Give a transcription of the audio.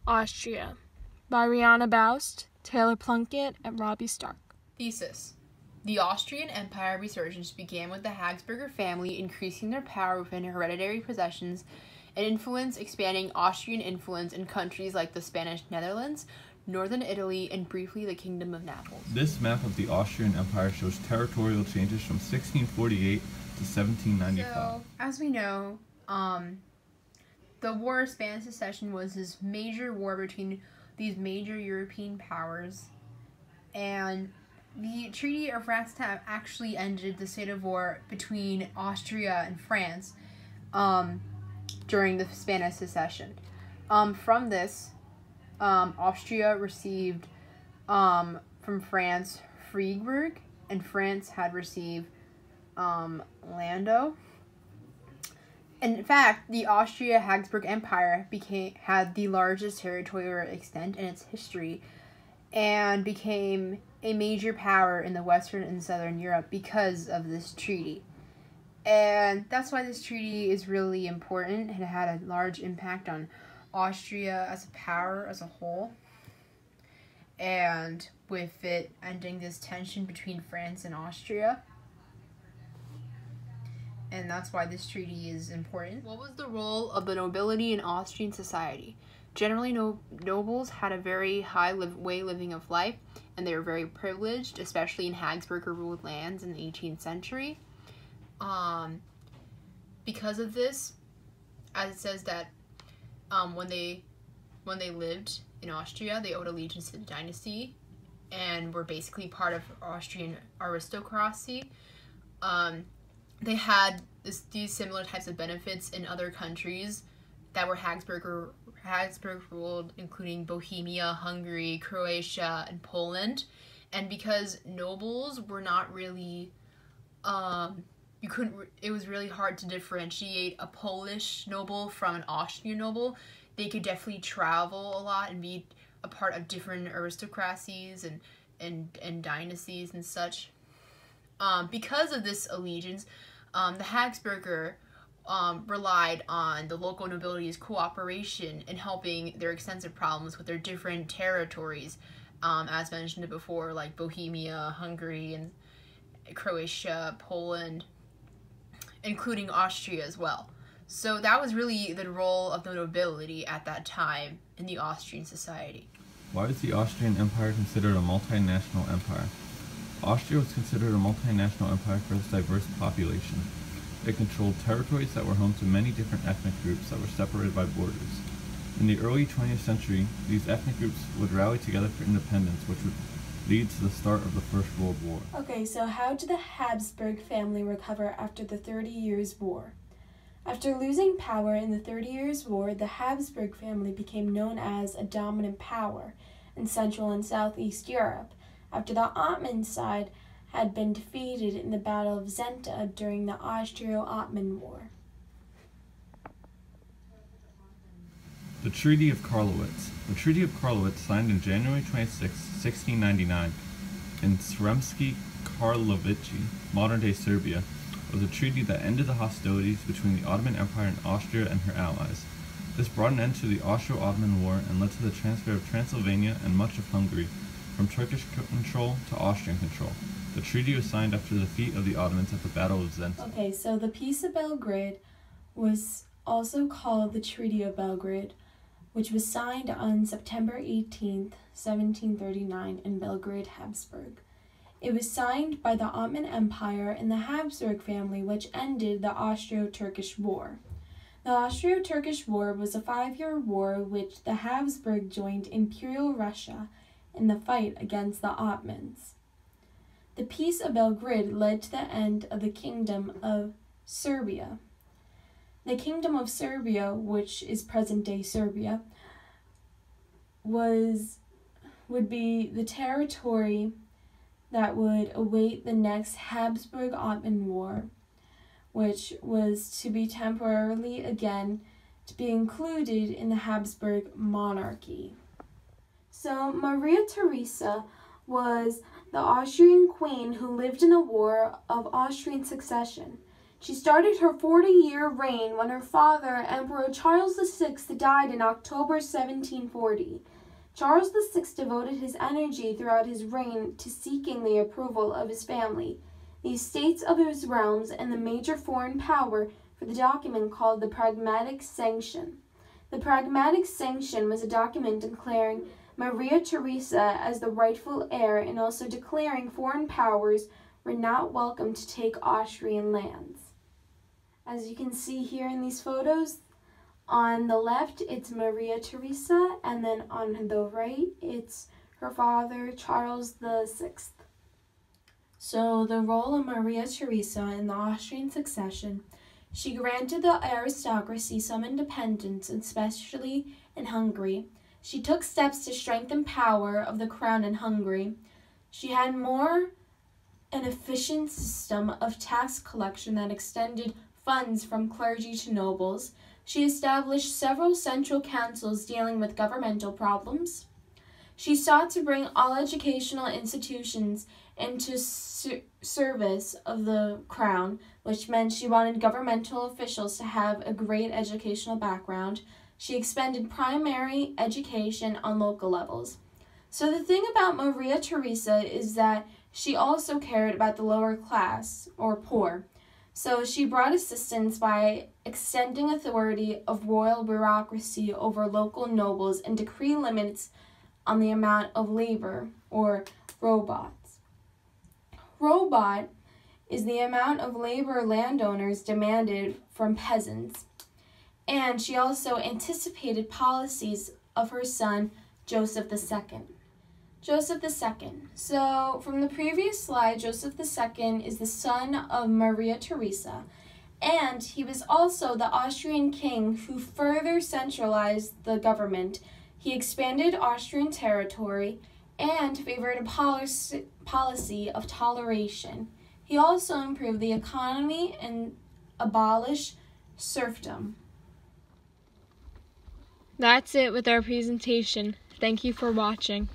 Austria by Rihanna Baust, Taylor Plunkett, and Robbie Stark. Thesis. The Austrian Empire resurgence began with the Habsburger family increasing their power within hereditary possessions and influence, expanding Austrian influence in countries like the Spanish Netherlands, northern Italy, and briefly the Kingdom of Naples. This map of the Austrian Empire shows territorial changes from 1648 to 1795. So, as we know, the War of Spanish Succession was this major war between these major European powers, and the Treaty of Rastatt actually ended the state of war between Austria and France during the Spanish Succession. From this, Austria received from France Freiburg, and France had received Landau. In fact, the Austria-Habsburg Empire had the largest territorial extent in its history and became a major power in the Western and Southern Europe because of this treaty. And that's why this treaty is really important. It had a large impact on Austria as a power as a whole. And with it ending this tension between France and Austria. And that's why this treaty is important. What was the role of the nobility in Austrian society? Generally, nobles had a very high way living of life, and they were very privileged, especially in Habsburger-ruled lands in the 18th century. Because of this, as it says that when they lived in Austria, they owed allegiance to the dynasty and were basically part of Austrian aristocracy. They had these similar types of benefits in other countries that were Habsburg ruled, including Bohemia, Hungary, Croatia, and Poland. And because nobles were not really, it was really hard to differentiate a Polish noble from an Austrian noble. They could definitely travel a lot and be a part of different aristocracies and dynasties and such. Because of this allegiance, the Habsburger relied on the local nobility's cooperation in helping their extensive problems with their different territories, as mentioned before, like Bohemia, Hungary, and Croatia, Poland, including Austria as well. So that was really the role of the nobility at that time in the Austrian society. Why is the Austrian Empire considered a multinational empire? Austria was considered a multinational empire for its diverse population. It controlled territories that were home to many different ethnic groups that were separated by borders. In the early 20th century, these ethnic groups would rally together for independence, which would lead to the start of the First World War. Okay, so how did the Habsburg family recover after the 30 Years' War? After losing power in the 30 Years' War, the Habsburg family became known as a dominant power in Central and Southeast Europe, after the Ottoman side had been defeated in the Battle of Zenta during the Austro-Ottoman War. The Treaty of Karlowitz. The Treaty of Karlowitz, signed on January 26, 1699, in Sremski Karlovici, modern-day Serbia, was a treaty that ended the hostilities between the Ottoman Empire and Austria and her allies. This brought an end to the Austro-Ottoman War and led to the transfer of Transylvania and much of Hungary from Turkish control to Austrian control. The treaty was signed after the defeat of the Ottomans at the Battle of Zenta. Okay, so the Peace of Belgrade was also called the Treaty of Belgrade, which was signed on September 18th, 1739 in Belgrade, Habsburg. It was signed by the Ottoman Empire and the Habsburg family, which ended the Austro-Turkish War. The Austro-Turkish War was a 5-year war which the Habsburg joined Imperial Russia in the fight against the Ottomans. The Peace of Belgrade led to the end of the Kingdom of Serbia. The Kingdom of Serbia, which is present-day Serbia, would be the territory that would await the next Habsburg-Ottoman War, which was to be temporarily again to be included in the Habsburg monarchy. So Maria Theresa was the Austrian queen who lived in the War of Austrian Succession. She started her 40-year reign when her father, Emperor Charles VI, died in October 1740. Charles VI devoted his energy throughout his reign to seeking the approval of his family, the estates of his realms, and the major foreign power for the document called the Pragmatic Sanction. The Pragmatic Sanction was a document declaring Maria Theresa as the rightful heir and also declaring foreign powers were not welcome to take Austrian lands. As you can see here in these photos, on the left it's Maria Theresa, and then on the right it's her father, Charles VI. So the role of Maria Theresa in the Austrian succession: she granted the aristocracy some independence, especially in Hungary. She took steps to strengthen power of the crown in Hungary. She had an efficient system of tax collection that extended funds from clergy to nobles. She established several central councils dealing with governmental problems. She sought to bring all educational institutions into service of the crown, which meant she wanted governmental officials to have a great educational background. She expanded primary education on local levels. So the thing about Maria Theresa is that she also cared about the lower class, or poor. So she brought assistance by extending authority of royal bureaucracy over local nobles and decree limits on the amount of labor, or robots. Robot is the amount of labor landowners demanded from peasants. And she also anticipated policies of her son, Joseph II. Joseph II. So from the previous slide, Joseph II is the son of Maria Theresa, and he was also the Austrian king who further centralized the government. He expanded Austrian territory and favored a policy of toleration. He also improved the economy and abolished serfdom. That's it with our presentation. Thank you for watching.